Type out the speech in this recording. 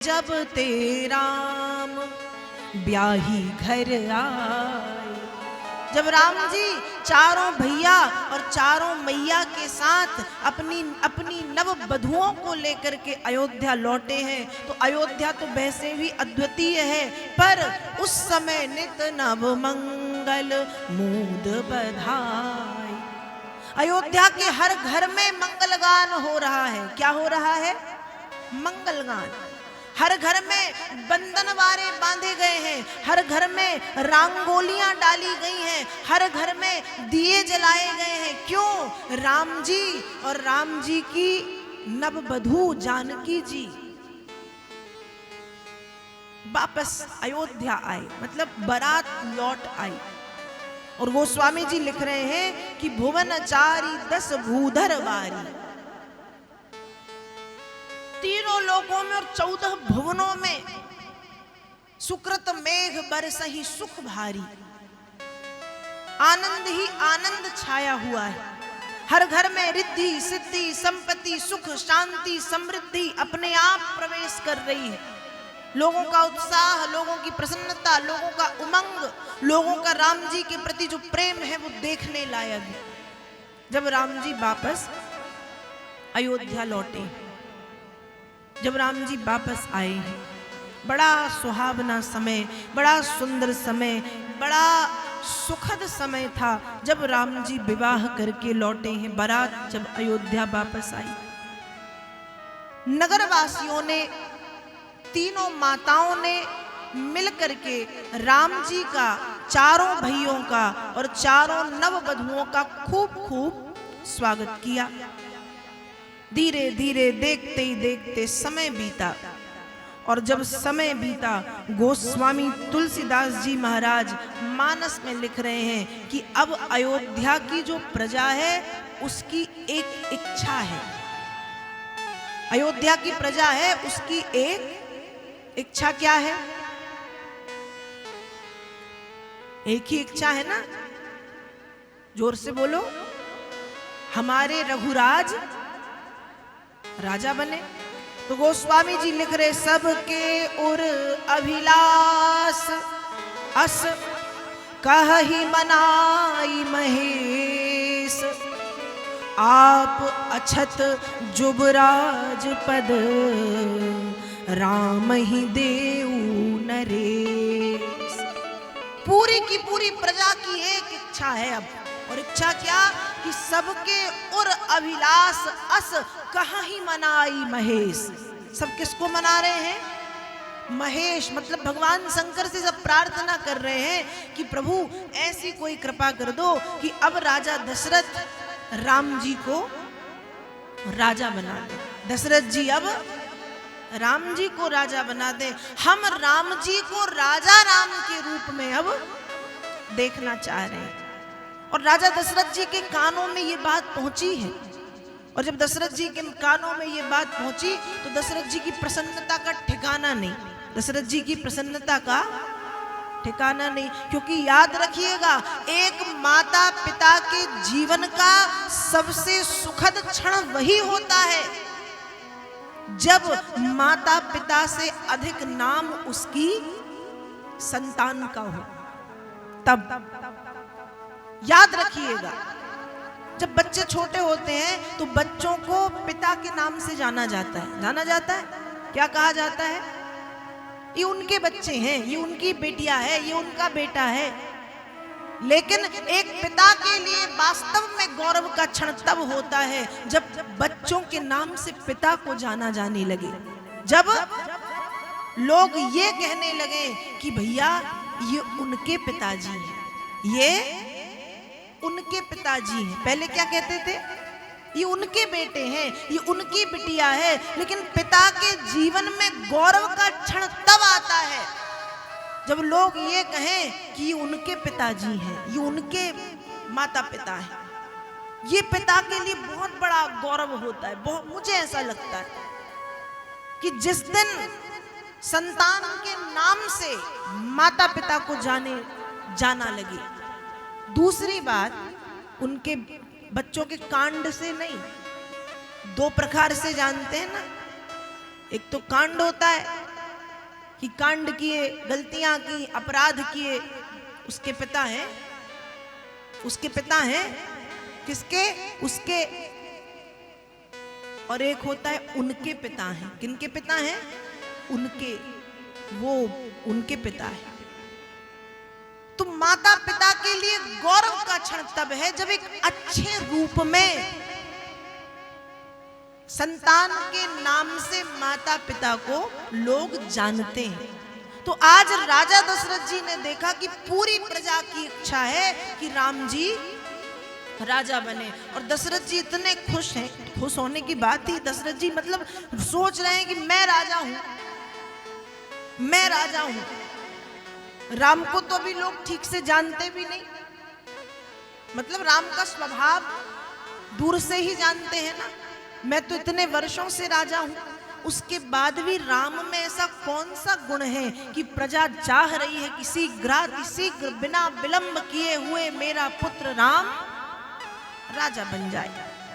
जब तेराम ब्याही घर आए। जब राम जी चारों भैया और चारों मैया के साथ अपनी अपनी नव वधुओं को लेकर के अयोध्या लौटे हैं, तो अयोध्या तो वैसे भी अद्वितीय है, पर उस समय नित नव मंगल मूद बधाई। अयोध्या के हर घर में मंगल गान हो रहा है। क्या हो रहा है? मंगल गान। हर घर में बंधनवारे बांधे गए हैं, हर घर में रंगोलियां डाली गई हैं, हर घर में दिए जलाए गए हैं। क्यों? राम जी और राम जी की नववधू जानकी जी वापस अयोध्या आए, मतलब बारात लौट आई। और गोस्वामी जी लिख रहे हैं कि भुवनचारी 10 भूधर वारी, तीनों लोकों में और 14 भुवनों में सुकृत मेघ बरसहि सुख भारी। आनंद ही आनंद छाया हुआ है। हर घर में रिद्धि सिद्धि संपत्ति सुख शांति समृद्धि अपने आप प्रवेश कर रही है। लोगों का उत्साह, लोगों की प्रसन्नता, लोगों का उमंग, लोगों का राम जी के प्रति जो प्रेम है वो देखने लायक है। जब राम जी वापस अयोध्या लौटे, जब राम जी वापस आए हैं, बड़ा सुहावना समय, बड़ा सुंदर समय, बड़ा सुखद समय था जब राम जी विवाह करके लौटे हैं। बारात जब अयोध्या वापस आई, नगरवासियों ने, तीनों माताओं ने मिलकर के राम जी का, चारों भाइयों का और चारों नववधुओं का खूब खूब स्वागत किया। धीरे धीरे देखते ही देखते समय बीता, और जब समय बीता, गोस्वामी तुलसीदास जी महाराज मानस में लिख रहे हैं कि अब अयोध्या की जो प्रजा है उसकी एक इच्छा है। अयोध्या की प्रजा है, उसकी एक इच्छा क्या है? एक ही इच्छा है ना? जोर से बोलो। हमारे रघुराज राजा बने। तो गोस्वामी जी लिख रहे, सबके उर अभिलाष अस कहहि मनाई महेश, आप अछत जुबराज पद राम ही देऊ नरेश। पूरी की पूरी प्रजा की एक इच्छा है अब, और इच्छा क्या? कि सबके उर अभिलाष अस कहाँ ही मनाई महेश। सब किसको मना रहे हैं? महेश, मतलब भगवान शंकर से सब प्रार्थना कर रहे हैं कि प्रभु ऐसी कोई कृपा कर दो कि अब राजा दशरथ राम जी को राजा बना दे। दशरथ जी अब राम जी को राजा बना दे। हम राम जी को राजा राम के रूप में अब देखना चाह रहे हैं। और राजा दशरथ जी के कानों में ये बात पहुंची है, और जब दशरथ जी के कानों में ये बात पहुंची तो दशरथ जी की प्रसन्नता का ठिकाना नहीं। दशरथ जी की प्रसन्नता का ठिकाना नहीं, क्योंकि याद रखिएगा, एक माता पिता के जीवन का सबसे सुखद क्षण वही होता है जब माता पिता से अधिक नाम उसकी संतान का हो। तब याद रखिएगा, जब बच्चे छोटे होते हैं तो बच्चों को पिता के नाम से जाना जाता है। जाना जाता है, क्या कहा जाता है? ये उनके बच्चे हैं, ये उनकी बेटियां है, ये उनका बेटा है। लेकिन एक पिता के लिए वास्तव में गौरव का क्षण तब होता है जब बच्चों के नाम से पिता को जाना जाने लगे। जब लोग ये कहने लगे कि भैया ये उनके पिताजी हैं, ये उनके पिताजी हैं। पहले क्या कहते थे? ये उनके बेटे हैं, ये उनकी बिटिया है। लेकिन पिता के जीवन में गौरव का क्षण तब आता है जब लोग ये कहें कि ये उनके पिताजी हैं, ये उनके माता पिता हैं। ये पिता के लिए बहुत बड़ा गौरव होता है। बहुत, मुझे ऐसा लगता है कि जिस दिन संतान के नाम से माता पिता को जाना लगे। दूसरी बात, उनके बच्चों के कांड से नहीं, 2 प्रकार से जानते हैं ना। एक तो कांड होता है कि कांड किए, गलतियां की, अपराध किए, उसके पिता हैं, उसके पिता हैं किसके? उसके। और एक होता है उनके पिता हैं। किनके पिता हैं? उनके, वो उनके पिता है। तो माता पिता के लिए गौरव का क्षण तब है जब एक अच्छे रूप में संतान के नाम से माता पिता को लोग जानते हैं। तो आज राजा दशरथ जी ने देखा कि पूरी प्रजा की इच्छा है कि राम जी राजा बने, और दशरथ जी इतने खुश हैं। खुश होने की बात ही, दशरथ जी मतलब सोच रहे हैं कि मैं राजा हूं, मैं राजा हूं। राम को तो अभी लोग ठीक से जानते भी नहीं, मतलब राम का स्वभाव दूर से ही जानते हैं ना। मैं तो इतने वर्षों से राजा हूं, उसके बाद भी राम में ऐसा कौन सा गुण है कि प्रजा चाह रही है कि शीघ्र बिना विलंब किए हुए मेरा पुत्र राम राजा बन जाए।